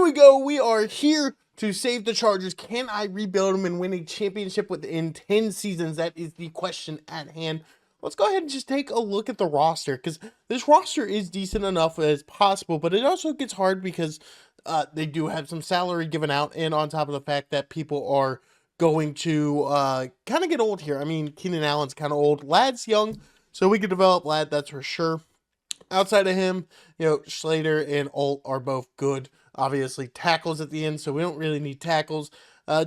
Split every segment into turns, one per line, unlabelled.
we go. We are here to save the Chargers. Can I rebuild them and win a championship within 10 seasons? That is the question at hand. Let's go ahead and just take a look at the roster, because this roster is decent enough as possible, but it also gets hard because they do have some salary given out, and on top of the fact that people are going to kind of get old here. I mean, Keenan Allen's kind of old. Lad's young, so we could develop Lad, that's for sure. Outside of him, Slater and Alt are both good. Obviously, tackles at the end, so we don't really need tackles.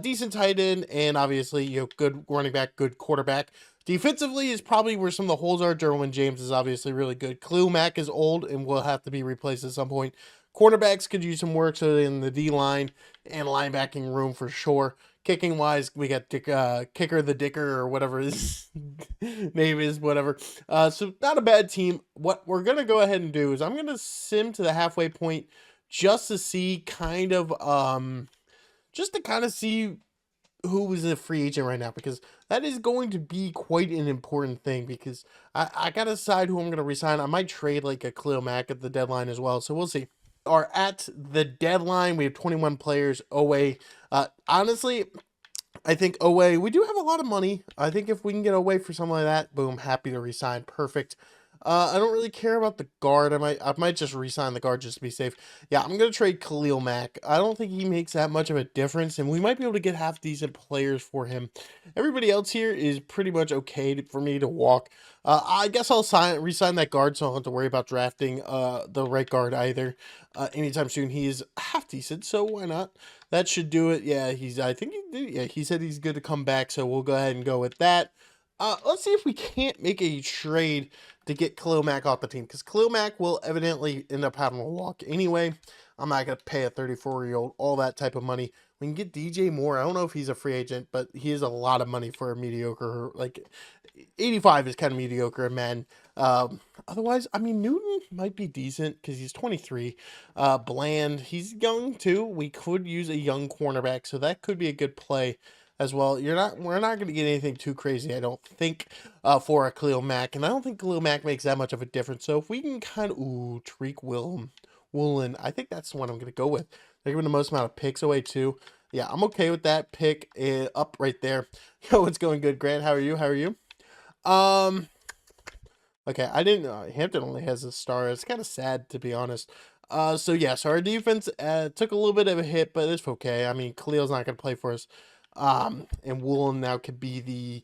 Decent tight end, and obviously, good running back, good quarterback. Defensively is probably where some of the holes are. Derwin James is obviously really good. Khalil Mack is old and will have to be replaced at some point. Cornerbacks could use some work, so in the D-line and linebacking room for sure. Kicking wise, we got Kicker the Dicker, or whatever his name is, whatever. So not a bad team. What we're going to go ahead and do is I'm going to sim to the halfway point just to see see who was a free agent right now, because that is going to be quite an important thing, because I got to decide who I'm going to resign. I might trade like a Khalil Mack at the deadline as well, so we'll see. Are at the deadline. We have 21 players. Owe. Honestly, I think Owe, we do have a lot of money. I think if we can get Owe for something like that, boom, happy to resign. Perfect. I don't really care about the guard. I might just resign the guard just to be safe. Yeah, I'm gonna trade Khalil Mack. I don't think he makes that much of a difference, and we might be able to get half decent players for him. Everybody else here is pretty much okay for me to walk. I guess I'll resign that guard, so I don't have to worry about drafting the right guard either anytime soon. He is half decent, so why not? That should do it. Yeah, he said he's good to come back, so we'll go ahead and go with that. Let's see if we can't make a trade to get Khalil Mack off the team, because Khalil Mack will evidently end up having a walk anyway. I'm not going to pay a 34-year-old all that type of money. We can get DJ Moore. I don't know if he's a free agent, but he is a lot of money for a mediocre, like 85 is kind of mediocre, man. Otherwise, I mean, Newton might be decent because he's 23. Bland, he's young too. We could use a young cornerback, so that could be a good play as well. We're not going to get anything too crazy, I don't think, for a Khalil Mack, and I don't think Khalil Mack makes that much of a difference. So if we can kind of, Tariq Woolen, I think that's the one I'm going to go with. They're giving the most amount of picks away too. Yeah, I'm okay with that pick up right there. Yo, it's going good, Grant. How are you? Um, okay, I didn't know. Hampton only has a star. It's kind of sad, to be honest. So our defense took a little bit of a hit, but it's okay. I mean, Khalil's not going to play for us. And Woolen now could be the,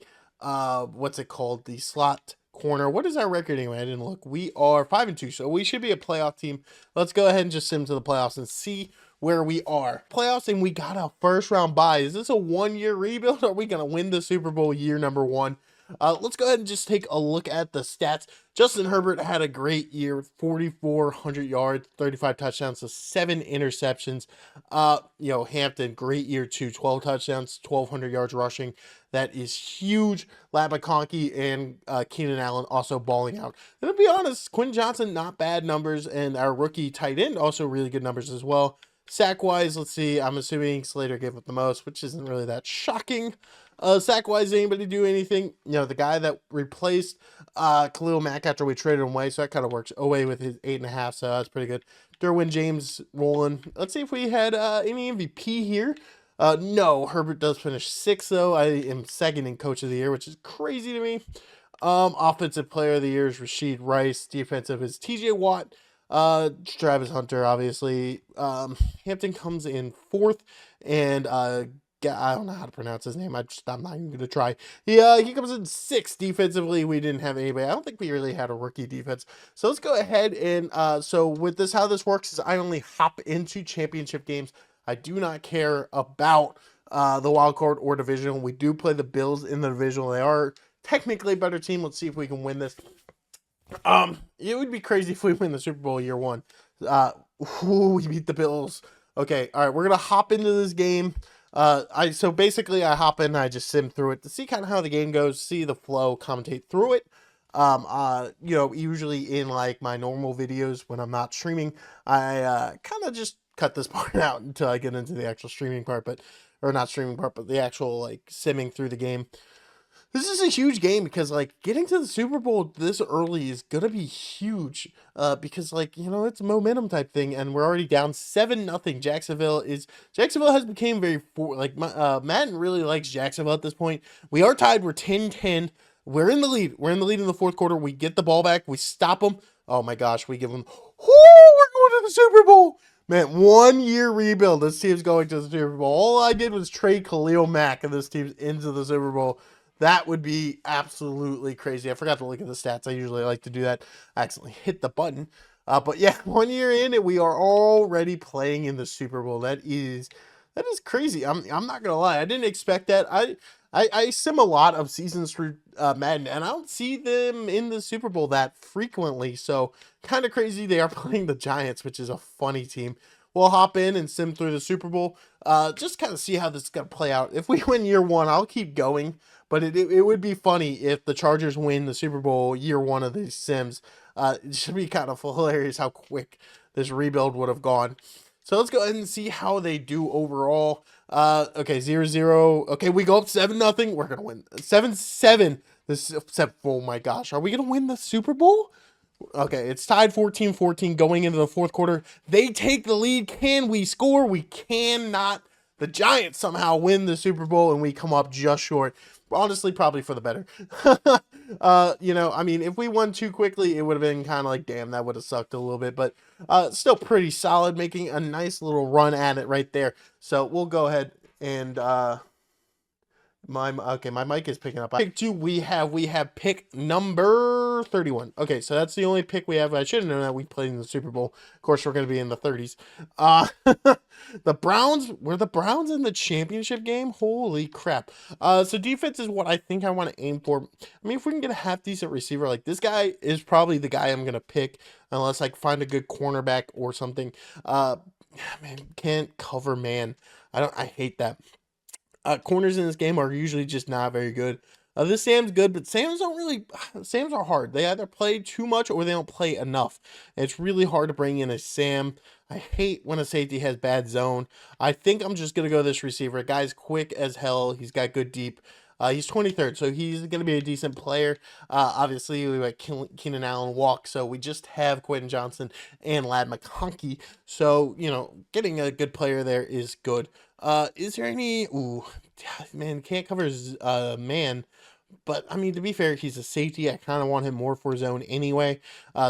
what's it called? The slot corner. What is our record anyway? I didn't look. We are 5-2, so we should be a playoff team. Let's go ahead and just sim to the playoffs and see where we are. Playoffs, and we got a first round bye. Is this a 1-year rebuild? Or are we going to win the Super Bowl year number 1? Let's go ahead and just take a look at the stats. Justin Herbert had a great year, 4,400 yards, 35 touchdowns, so 7 interceptions. Hampton, great year too, 12 touchdowns, 1,200 yards rushing. That is huge. Lad McConkey and Keenan Allen also balling out. And to be honest, Quentin Johnson, not bad numbers, and our rookie tight end also really good numbers as well. Sack-wise, let's see, I'm assuming Slater gave up the most, which isn't really that shocking. Sack-wise, did anybody do anything? The guy that replaced Khalil Mack after we traded him away, so that kind of works away with his 8.5, so that's pretty good. Derwin James rolling. Let's see if we had any MVP here. No, Herbert does finish 6th, though. I am second in Coach of the Year, which is crazy to me. Offensive Player of the Year is Rashid Rice. Defensive is TJ Watt. Travis Hunter, obviously. Hampton comes in 4th, and I don't know how to pronounce his name. I'm not even gonna try. He comes in 6th defensively. We didn't have anybody. I don't think we really had a rookie defense. So let's go ahead and so with this, how this works is I only hop into championship games. I do not care about the wild card or divisional. We do play the Bills in the divisional. They are technically a better team. Let's see if we can win this. It would be crazy if we win the Super Bowl year 1. We beat the Bills. Okay, all right, we're gonna hop into this game. So basically I hop in and I just sim through it to see kind of how the game goes, see the flow, commentate through it. Usually in like my normal videos when I'm not streaming, I kind of just cut this part out until I get into the actual streaming part, but the actual like simming through the game. This is a huge game because like getting to the Super Bowl this early is gonna be huge. Because like it's a momentum type thing, and we're already down 7-0. Jacksonville has become Madden really likes Jacksonville at this point. We are tied. We're 10-10. We're in the lead. We're in the lead in the fourth quarter. We get the ball back. We stop them. Oh my gosh, we give them. Whoo, we're going to the Super Bowl. Man, 1 year rebuild. This team's going to the Super Bowl. All I did was trade Khalil Mack and this team's into the Super Bowl. That would be absolutely crazy. I forgot to look at the stats. I usually like to do that. I accidentally hit the button. But yeah, 1 year in and we are already playing in the Super Bowl. That is crazy. I'm not gonna lie. I didn't expect that. I sim a lot of seasons through Madden, and I don't see them in the Super Bowl that frequently. So kind of crazy. They are playing the Giants, which is a funny team. We'll hop in and sim through the Super Bowl. Just kind of see how this is gonna play out. If we win year one, I'll keep going. But it would be funny if the Chargers win the Super Bowl year one of these sims. It should be kind of hilarious how quick this rebuild would have gone. So let's go ahead and see how they do overall. Okay, 0-0. Okay, we go up 7-0. We're gonna win 7-7. Oh my gosh, are we gonna win the Super Bowl? Okay, it's tied 14-14 going into the fourth quarter. They take the lead. Can we score? We cannot. The Giants somehow win the Super Bowl and we come up just short. Honestly, probably for the better. I mean, if we won too quickly, it would have been kind of like, damn, that would have sucked a little bit. But still pretty solid, making a nice little run at it right there. So we'll go ahead and my mic is picking up. Pick two, we have pick number 31. Okay, so that's the only pick we have. I should have known that we played in the Super Bowl. Of course, we're going to be in the 30s. The Browns, were the Browns in the championship game? Holy crap. So defense is what I think I want to aim for. I mean, if we can get a half decent receiver, like this guy is probably the guy I'm going to pick unless I find a good cornerback or something. Man, can't cover man. I hate that. Corners in this game are usually just not very good. This Sam's good, but Sams are hard. They either play too much or they don't play enough. And it's really hard to bring in a Sam. I hate when a safety has bad zone. I think I'm just going to go this receiver. Guy's quick as hell. He's got good deep. He's 23rd, so he's going to be a decent player. Obviously, we let Keenan Allen walk, so we just have Quentin Johnson and Ladd McConkey. So, getting a good player there is good. Is there any... Ooh, man, can't cover man. But, I mean, to be fair, he's a safety. I kind of want him more for zone anyway.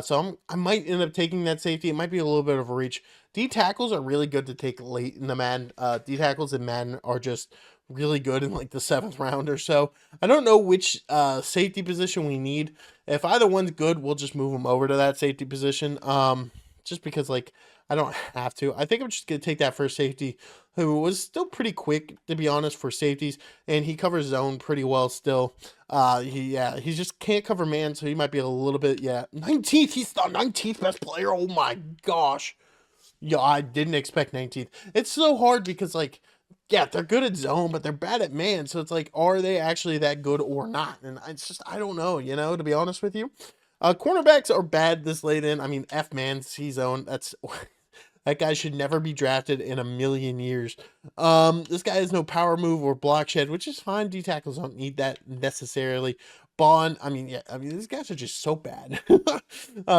So I might end up taking that safety. It might be a little bit of a reach. D-tackles are really good to take late in the Madden. D-tackles in Madden are just really good in like the 7th round or so. I don't know which safety position we need. If either one's good, we'll just move them over to that safety position. Just because like I don't have to. I think I'm just gonna take that first safety, who was still pretty quick to be honest for safeties, and he covers zone pretty well still. He just can't cover man, so he might be a little bit 19th. He's the 19th best player. Oh my gosh. Yeah, I didn't expect 19th. It's so hard because like they're good at zone, but they're bad at man. So it's like, are they actually that good or not? And it's just, I don't know, to be honest with you. Cornerbacks are bad this late in. I mean, F-man, C-zone. That guy should never be drafted in a million years. This guy has no power move or block shed, which is fine. D-tackles don't need that necessarily. Bond, these guys are just so bad.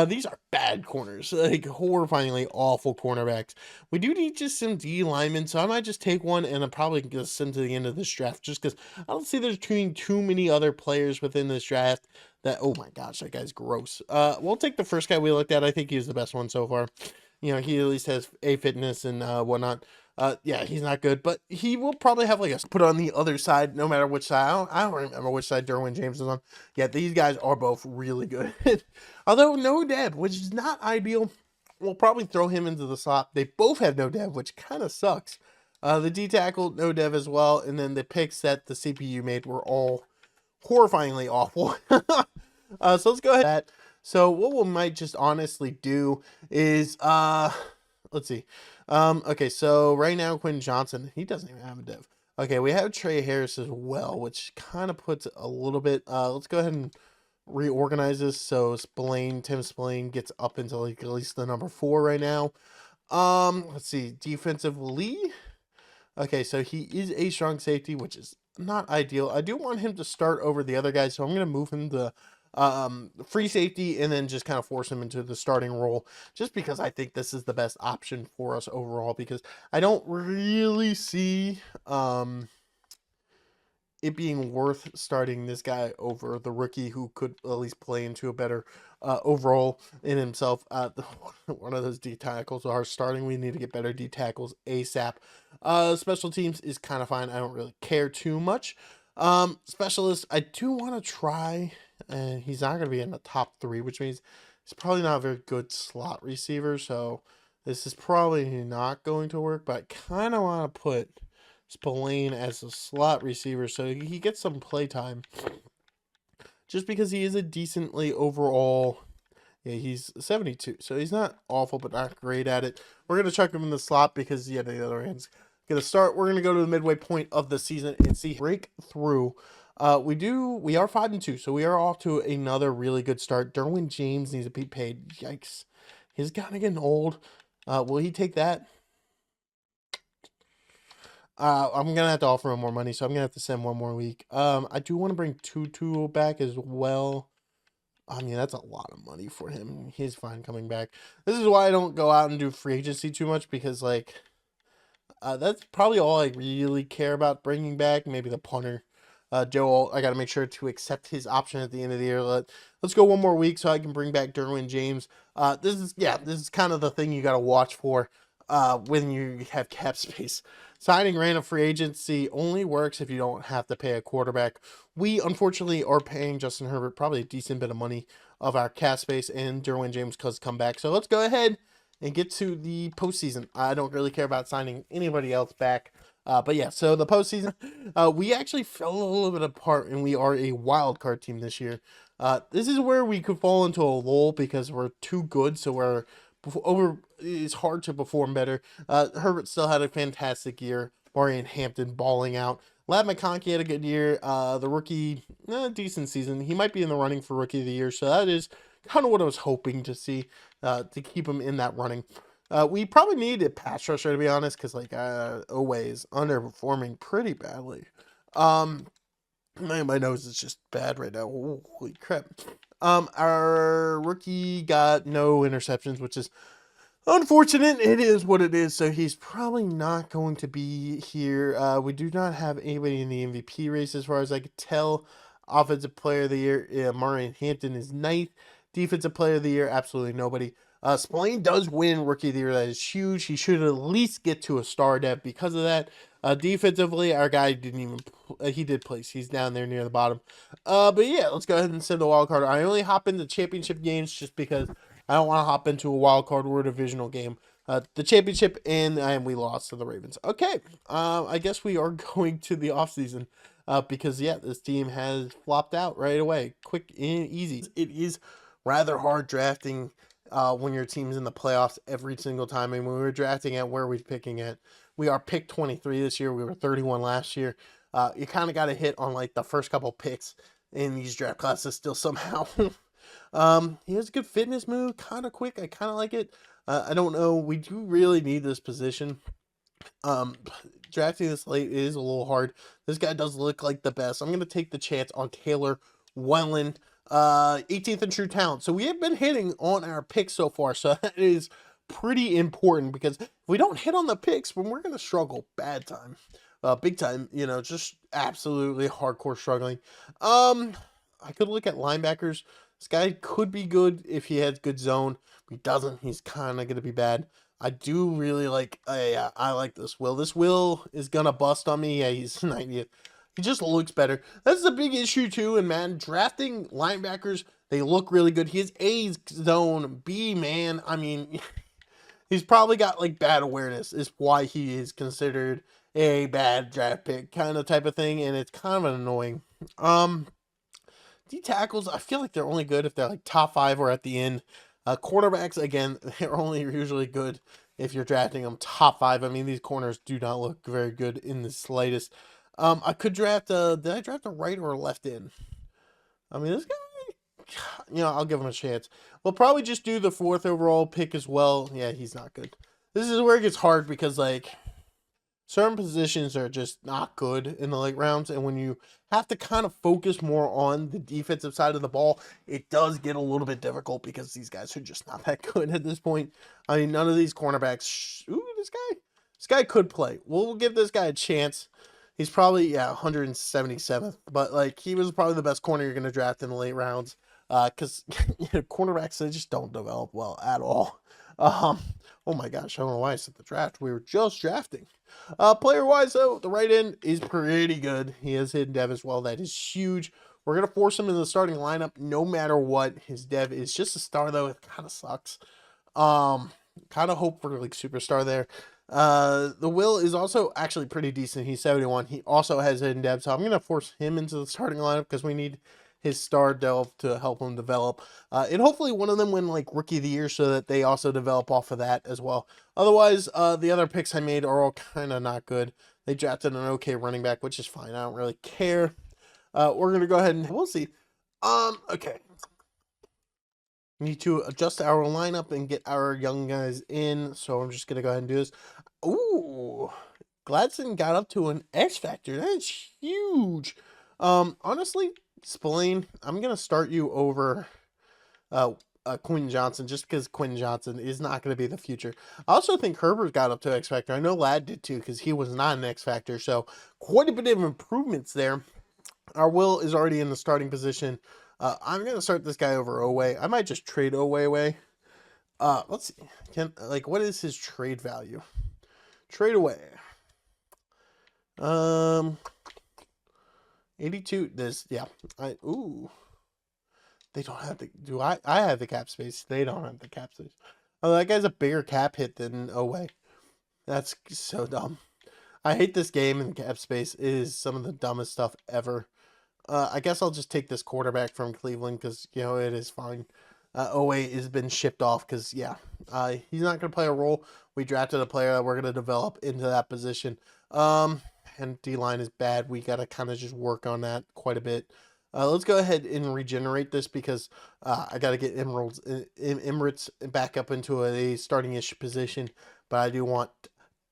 These are bad corners, like horrifyingly awful cornerbacks. We do need just some D linemen, so I might just take one and I'm probably going to send to the end of this draft just because I don't see there's too many other players within this draft that, oh my gosh, that guy's gross. We'll take the first guy we looked at. I think he's the best one so far. He at least has a fitness and whatnot. He's not good, but he will probably have like a put on the other side, no matter which side. I don't remember which side Derwin James is on. Yeah, these guys are both really good. Although no dev, which is not ideal. We'll probably throw him into the slot. They both have no dev, which kind of sucks. The D tackle, no dev as well, and then the picks that the CPU made were all horrifyingly awful. So let's go ahead. So what we might just honestly do is let's see. Okay, so right now Quentin Johnson, he doesn't even have a dev. Okay, we have Trey Harris as well, which kind of puts a little bit. Let's go ahead and reorganize this. So Tim Spillane gets up into like at least the number 4 right now. Let's see, defensively. Okay, so he is a strong safety, which is not ideal. I do want him to start over the other guys, so I'm going to move him to free safety and then just kind of force him into the starting role just because I think this is the best option for us overall because I don't really see it being worth starting this guy over the rookie who could at least play into a better overall in himself. One of those D tackles are starting. We need to get better D tackles ASAP. Special teams is kind of fine. I don't really care too much. Specialist, I do want to try, and he's not going to be in the top 3, which means he's probably not a very good slot receiver. So this is probably not going to work, but I kind of want to put Spillane as a slot receiver so he gets some play time. Just because he is a decently overall, yeah, he's 72, so he's not awful but not great at it. We're going to chuck him in the slot because, yeah, the other hand's going to start. We're going to go to the midway point of the season and see break through. We are 5-2, so we are off to another really good start. Derwin James needs to be paid. Yikes. He's kind of getting old. Will he take that? I'm gonna have to offer him more money, so I'm gonna have to send one more week. I do want to bring Tutu back as well. I mean, that's a lot of money for him. He's fine coming back. This is why I don't go out and do free agency too much because, like, that's probably all I really care about bringing back. Maybe the punter, Joe. I got to make sure to accept his option at the end of the year. Let's go one more week so I can bring back Derwin James. This is kind of the thing you got to watch for when you have cap space. Signing random free agency only works if you don't have to pay a quarterback. We unfortunately are paying Justin Herbert probably a decent bit of money of our cap space and Derwin James because come back. So let's go ahead and get to the postseason. I don't really care about signing anybody else back. But yeah, so the postseason, we actually fell a little bit apart, and we are a wild card team this year. This is where we could fall into a lull because we're too good, so we're over. It's hard to perform better. Herbert still had a fantastic year. Marion Hampton balling out. Ladd McConkey had a good year. The rookie, decent season. He might be in the running for rookie of the year, so that is kind of what I was hoping to see to keep him in that running. We probably need a pass rusher, to be honest, because like Owe is underperforming pretty badly. My nose is just bad right now. Holy crap. Our rookie got no interceptions, which is unfortunate. It is what it is. So he's probably not going to be here. We do not have anybody in the MVP race as far as I could tell. Offensive player of the year, Marion Hampton is ninth. Defensive player of the year, absolutely nobody. Spillane does win Rookie of the Year. That is huge. He should at least get to a star depth because of that. Defensively, our guy didn't even. He did place. He's down there near the bottom. But yeah, let's go ahead and send the wild card. I only hop into championship games just because I don't want to hop into a wild card or a divisional game. The championship and we lost to the Ravens. Okay, I guess we are going to the offseason because yeah, this team has flopped out right away, quick and easy. It is rather hard drafting when your team's in the playoffs every single time. And when we were drafting at where we're picking at, we are picked 23 this year. We were 31 last year. You kind of got to hit on like the first couple picks in these draft classes still somehow. He has a good fitness move, kind of quick. I kind of like it. I don't know. We do really need this position. Drafting this late is a little hard. This guy does look like the best. I'm going to take the chance on Taylor Welland. 18th in true talent. So we have been hitting on our picks so far. So that is pretty important because if we don't hit on the picks, then we're going to struggle big time, just absolutely hardcore struggling. I could look at linebackers. This guy could be good if he has good zone. If he doesn't, he's kind of going to be bad. I do really like, I like this Will. This Will is going to bust on me. Yeah, he's 90th. He just looks better. That's the big issue too in Madden. Drafting linebackers, they look really good. He has A zone, B man. I mean, he's probably got like bad awareness is why he is considered a bad draft pick kind of type of thing, and it's kind of annoying. D tackles, I feel like they're only good if they're like top 5 or at the end. Quarterbacks, again, they're only usually good if you're drafting them top 5. I mean, these corners do not look very good in the slightest. I could draft did I draft a right or a left in? I mean, this guy, I'll give him a chance. We'll probably just do the 4th overall pick as well. Yeah, he's not good. This is where it gets hard because, like, certain positions are just not good in the late rounds, and when you have to kind of focus more on the defensive side of the ball, it does get a little bit difficult because these guys are just not that good at this point. I mean, none of these cornerbacks. Ooh, this guy could play. We'll give this guy a chance. He's probably 177th, but like he was probably the best corner you're going to draft in the late rounds. Because cornerbacks, they just don't develop well at all. Oh my gosh, I don't know why I said the draft. We were just drafting. Player wise though, the right end is pretty good. He has hidden dev as well. That is huge. We're gonna force him in the starting lineup no matter what. His dev is just a star though. It kind of sucks. Um, Kind of hope for like superstar there. The will is also actually pretty decent. He's 71. He also has hidden dev, so I'm gonna force him into the starting lineup because we need his star delve to help him develop. And hopefully one of them win like rookie of the year so that they also develop off of that as well. Otherwise, the other picks I made are all kind of not good. They drafted an okay running back, which is fine. I don't really care. We're going to go ahead and we'll see. Okay. Need to adjust our lineup and get our young guys in. So I'm just going to go ahead and do this. Ooh, Gladson got up to an X Factor. That's huge. Honestly, Spillane, I'm going to start you over Quentin Johnson just because Quentin Johnson is not going to be the future. I also think Herbert got up to X Factor. I know Ladd did too because he was not an X Factor. So quite a bit of improvements there. Our Will is already in the starting position. I'm going to start this guy over Oway. I might just trade Oway away. Let's see. What is his trade value? Trade away. 82. They don't have the. I have the cap space. They don't have the cap space. Oh, that guy's a bigger cap hit than Oway. That's so dumb. I hate this game in cap space. It is some of the dumbest stuff ever. I guess I'll just take this quarterback from Cleveland because, it is fine. Oway has been shipped off because, he's not going to play a role. We drafted a player that we're going to develop into that position. And D-line is bad. We got to kind of just work on that quite a bit. Let's go ahead and regenerate this because I got to get Emirates back up into a starting-ish position. But I do want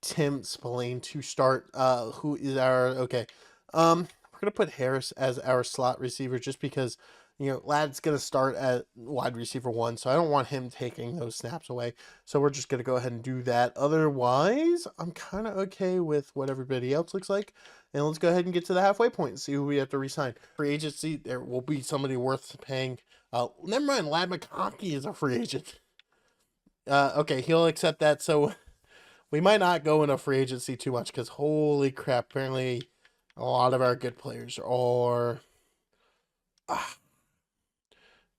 Tim Spillane to start. Who is our... Okay. We're going to put Harris as our slot receiver just because, Ladd's going to start at wide receiver 1, so I don't want him taking those snaps away. So we're just going to go ahead and do that. Otherwise, I'm kind of okay with what everybody else looks like. And let's go ahead and get to the halfway point and see who we have to re-sign. Free agency, there will be somebody worth paying. Never mind, Ladd McConkey is a free agent. Okay, he'll accept that. So we might not go into free agency too much because holy crap, apparently a lot of our good players are...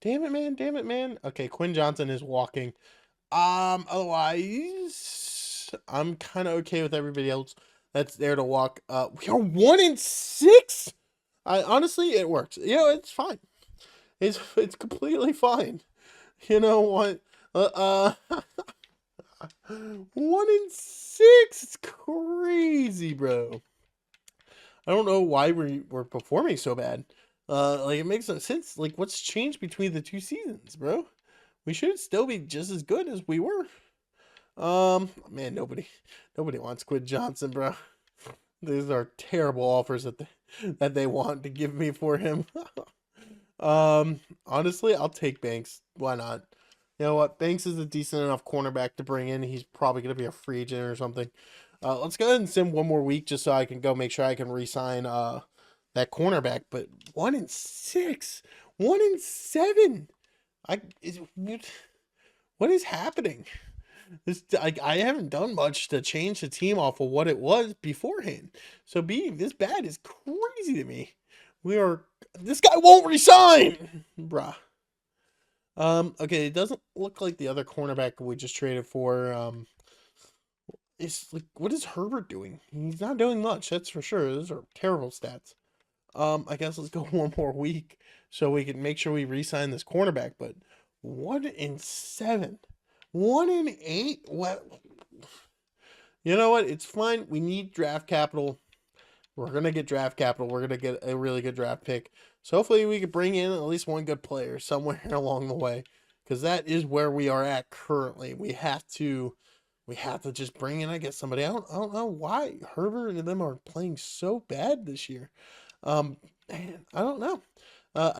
Damn it, man. Okay, Quinn Johnson is walking. Otherwise, I'm kind of okay with everybody else that's there to walk. We are 1-6. Honestly, it works. It's fine. It's completely fine. You know what? 1-6. It's crazy, bro. I don't know why we're performing so bad. It makes no sense. Like, what's changed between the two seasons, bro? We should still be just as good as we were. Man, nobody wants Quinn Johnson, bro. These are terrible offers that they want to give me for him. Honestly, I'll take Banks. Why not? You know what? Banks is a decent enough cornerback to bring in. He's probably gonna be a free agent or something. Let's go ahead and sim one more week just so I can go make sure I can re-sign that cornerback. But 1-6, 1-7. What is happening? I haven't done much to change the team off of what it was beforehand. So being this bad is crazy to me. This guy won't resign, bruh. Okay, it doesn't look like the other cornerback we just traded for. It's like, what is Herbert doing? He's not doing much, that's for sure. Those are terrible stats. I guess let's go one more week so we can make sure we re-sign this cornerback. But 1-7, 1-8. What? You know what? It's fine. We need draft capital. We're gonna get draft capital. We're gonna get a really good draft pick. So hopefully we can bring in at least one good player somewhere along the way, because that is where we are at currently. We have to we have to just bring in, I guess, somebody. I don't know why Herbert and them are playing so bad this year. Man, I don't know.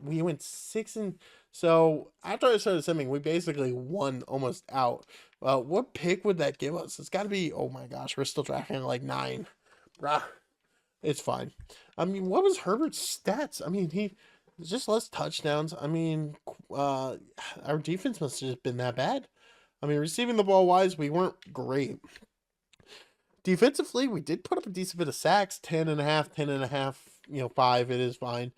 We went six and so after I started simming, we basically won almost out. What pick would that give us? It's got to be. Oh my gosh, we're still drafting at like 9. Bruh, it's fine. I mean, what was Herbert's stats? I mean, he just less touchdowns. I mean, uh, our defense must have just been that bad. I mean, receiving the ball wise, we weren't great. Defensively, we did put up a decent bit of sacks, 10 and a half, 10 and a half, 5, it is fine.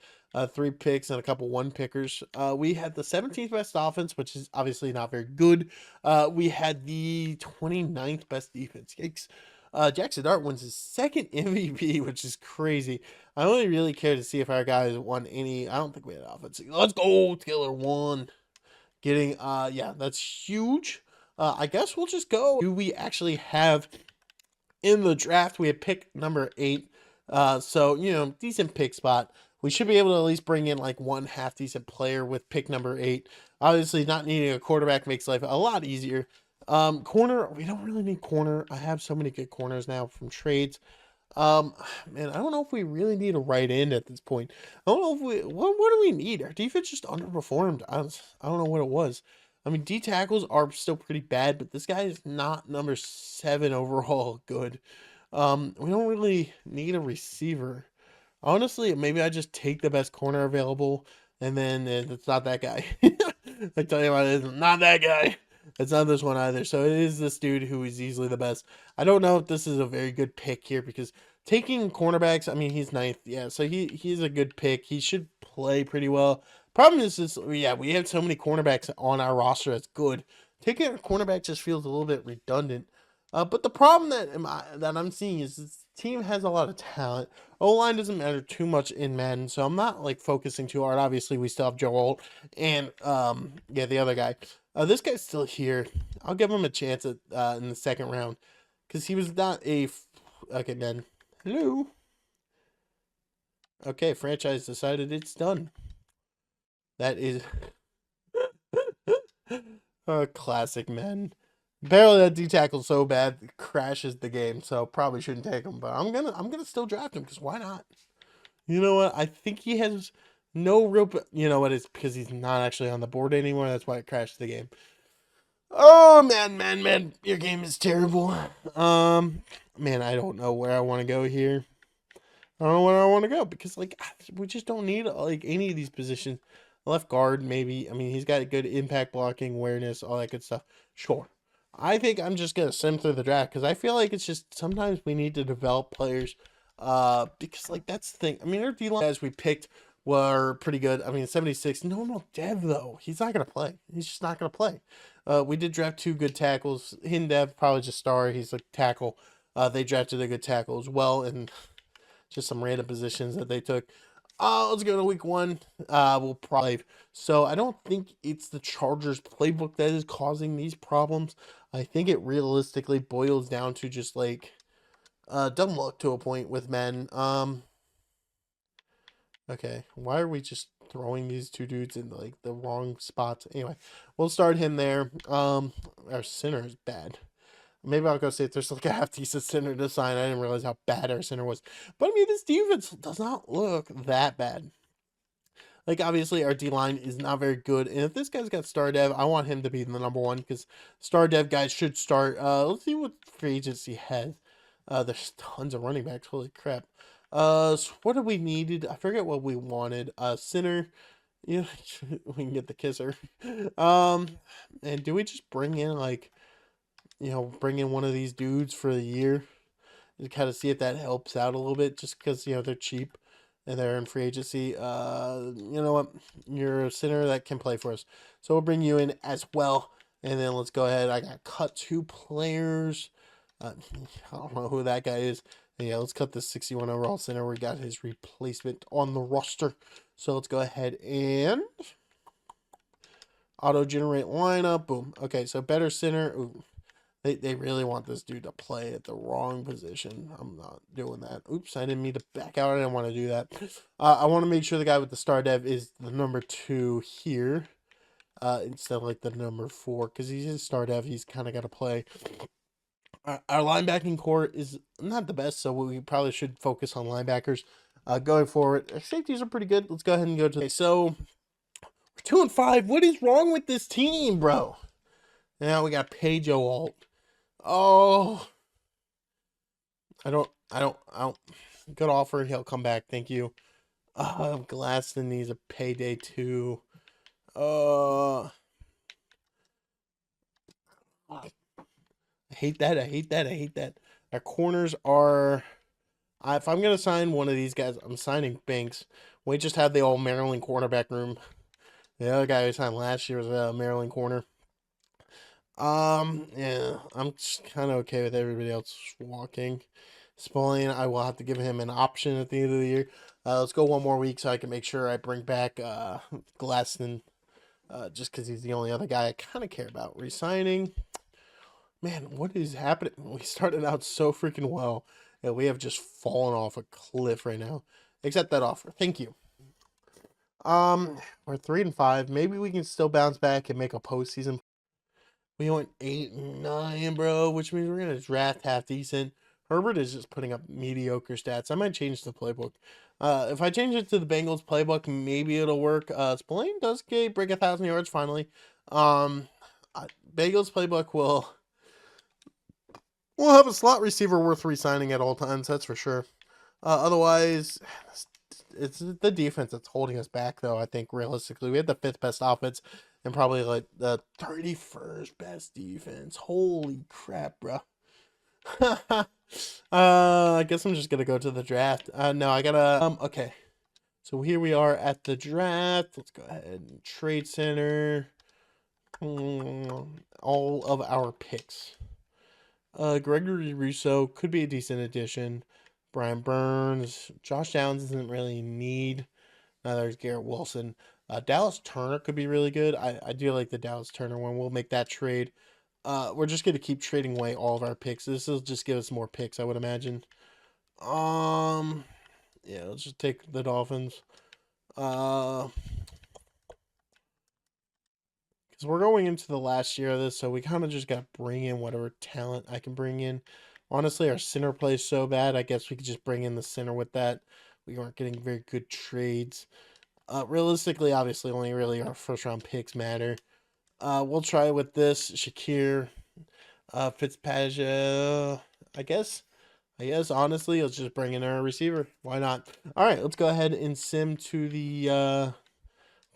3 picks and a couple one pickers. We had the 17th best offense, which is obviously not very good. We had the 29th best defense. Yikes. Jackson Dart wins his second MVP, which is crazy. I only really care to see if our guys won any. I don't think we had offense. Let's go, Taylor one. Getting, yeah, that's huge. I guess we'll just go. Do we actually have in the draft? We had pick number 8. So, decent pick spot. We should be able to at least bring in like one half decent player with pick number 8. Obviously, not needing a quarterback makes life a lot easier. Corner, we don't really need corner. I have so many good corners now from trades. Um, Man, I don't know if we really need a right end at this point. I don't know if what do we need? Our defense just underperformed. I don't know what it was. I mean, D tackles are still pretty bad, but this guy is not number 7 overall good. We don't really need a receiver. Honestly, maybe I just take the best corner available, and then it's not that guy. I tell you what, it's not that guy. It's not this one either. So it is this dude who is easily the best. I don't know if this is a very good pick here because taking cornerbacks, I mean, he's 9th. Yeah, so he's a good pick. He should play pretty well. Problem is, yeah, we have so many cornerbacks on our roster that's good. Taking a cornerback just feels a little bit redundant. But the problem that I'm seeing is this team has a lot of talent. O-line doesn't matter too much in Madden, so I'm not like focusing too hard. Obviously, we still have Joe Alt and yeah, the other guy. This guy's still here. I'll give him a chance at in the second round because he was not a. Okay, man. Hello. Okay, franchise decided it's done. That is a classic, man. Apparently that D tackle so bad it crashes the game, so probably shouldn't take him. But I'm gonna still draft him because why not? You know what? I think he has no real. You know what? It's because he's not actually on the board anymore. That's why it crashed the game. Oh man, your game is terrible. Man, I don't know where I want to go here. I don't know where I want to go because like we just don't need like any of these positions. Left guard, maybe. I mean, he's got good impact blocking, awareness, all that good stuff. Sure. I think I'm just gonna sim through the draft because I feel like it's just sometimes we need to develop players. Because like that's the thing. I mean, our D line guys we picked were pretty good. I mean, 76. No, Dev though. He's not gonna play. He's just not gonna play. We did draft 2 good tackles. Hidden Dev probably just star. He's a tackle. They drafted a good tackle as well, and just some random positions that they took. Let's go to week 1. We'll probably. So I don't think it's the Chargers playbook that is causing these problems. I think it realistically boils down to just like dumb luck to a point with men. Okay, why are we just throwing these 2 dudes in like the wrong spots? Anyway, we'll start him there. Our center is bad. Maybe I'll go see if there's like a half decent center to sign. I didn't realize how bad our center was. But I mean, this defense does not look that bad. Like, obviously, our D line is not very good. And if this guy's got Star Dev, I want him to be the number 1 because Star Dev guys should start. Let's see what free agency has. There's tons of running backs. Holy crap. So what did we needed? I forget what we wanted. Center. Yeah, we can get the kisser. And do we just bring in like, bring in one of these dudes for the year to kind of see if that helps out a little bit just because, they're cheap and they're in free agency. You know what? You're a center that can play for us. So we'll bring you in as well. And then let's go ahead. I got cut 2 players. I don't know who that guy is. And yeah, let's cut this 61 overall center. We got his replacement on the roster. So let's go ahead and auto-generate lineup. Boom. Okay, so better center. Ooh. They really want this dude to play at the wrong position. I'm not doing that. Oops, I didn't mean to back out. I didn't want to do that. I want to make sure the guy with the star dev is the number 2 here. Instead of like the number 4. Because he's a star dev. He's kind of got to play. Our linebacking core is not the best, so we probably should focus on linebackers going forward. Our safeties are pretty good. Let's go ahead and go to. Okay, so we're 2-5. What is wrong with this team, bro? Now we got Pedro Alt. Oh, I don't. Good offer. He'll come back. Thank you. Glaston needs a payday too. I hate that. I hate that. I hate that. Our corners are. If I'm gonna sign one of these guys, I'm signing Banks. We just had the old Maryland cornerback room. The other guy we signed last year was a Maryland corner. Yeah, I'm just kind of okay with everybody else walking. Spaulding, I will have to give him an option at the end of the year. Let's go one more week so I can make sure I bring back Glaston, just because he's the only other guy I kind of care about resigning. Man, what is happening? We started out so freaking well, and we have just fallen off a cliff right now. Accept that offer. Thank you. We're 3-5. Maybe we can still bounce back and make a postseason. We went 8-9, bro, which means we're gonna draft half decent. Herbert is just putting up mediocre stats. I might change the playbook. If I change it to the Bengals playbook, maybe it'll work. Spillane does break 1,000 yards finally. Bengals playbook will have a slot receiver worth re-signing at all times. That's for sure. Otherwise, it's the defense that's holding us back, though. I think realistically, we had the 5th best offense and probably like the 31st best defense. Holy crap, bro. I guess I'm just gonna go to the draft. No, I gotta. Okay. So here we are at the draft. Let's go ahead and trade center. All of our picks. Gregory Rousseau could be a decent addition. Brian Burns, Josh Downs isn't really in need. Now there's Garrett Wilson. Dallas Turner could be really good. I do like the Dallas Turner one. We'll make that trade. We're just going to keep trading away all of our picks. This will just give us more picks, I would imagine. Yeah, let's just take the Dolphins. Because we're going into the last year of this, so we kind of just got to bring in whatever talent I can bring in. Honestly, our center plays so bad, I guess we could just bring in the center with that. We aren't getting very good trades. Realistically, obviously, only really our first-round picks matter. We'll try with this. Shakir, Fitzpatrick, I guess, honestly, let's just bring in our receiver. Why not? All right, let's go ahead and sim to the,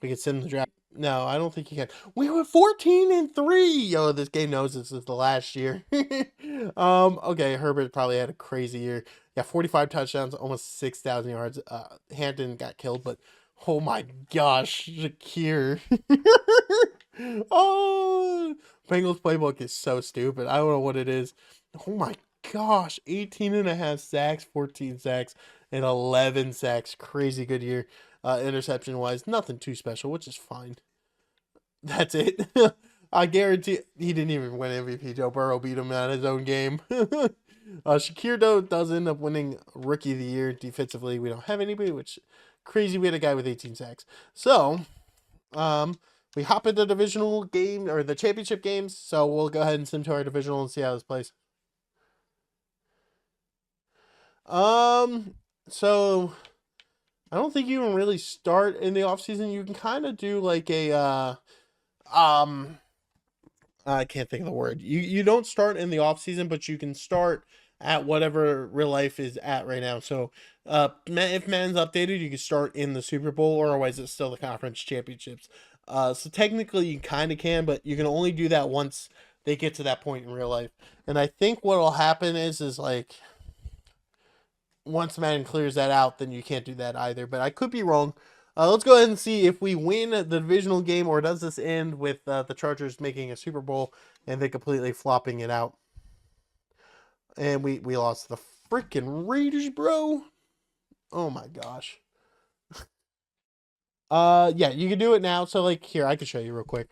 we can sim the draft. No, I don't think you can. We were 14-3. Yo, this game knows this is the last year. Okay, Herbert probably had a crazy year. Yeah, 45 touchdowns, almost 6,000 yards. Hampton got killed, but oh my gosh, Shakir. Oh, Bengals playbook is so stupid. I don't know what it is. Oh my gosh, 18.5 sacks, 14 sacks, and 11 sacks. Crazy good year. Interception wise, nothing too special, which is fine. That's it. I guarantee he didn't even win MVP. Joe Burrow beat him at his own game. Shakir, though, does end up winning Rookie of the Year. Defensively, we don't have anybody, which crazy. We had a guy with 18 sacks. So, we hop into the divisional game or the championship games. So we'll go ahead and sim to our divisional and see how this plays. So I don't think you can really start in the off season. You can kind of do like a I can't think of the word. You don't start in the off season, but you can start at whatever real life is at right now. So if Madden's updated, you can start in the Super Bowl, or otherwise it's still the conference championships. So technically you kind of can, but you can only do that once they get to that point in real life. And I think what will happen is like once Madden clears that out, then you can't do that either. But I could be wrong. Let's go ahead and see if we win the divisional game, or does this end with the Chargers making a Super Bowl and they completely flopping it out? And we lost the freaking Raiders, bro. Oh my gosh. Yeah, you can do it now. So like here, I can show you real quick.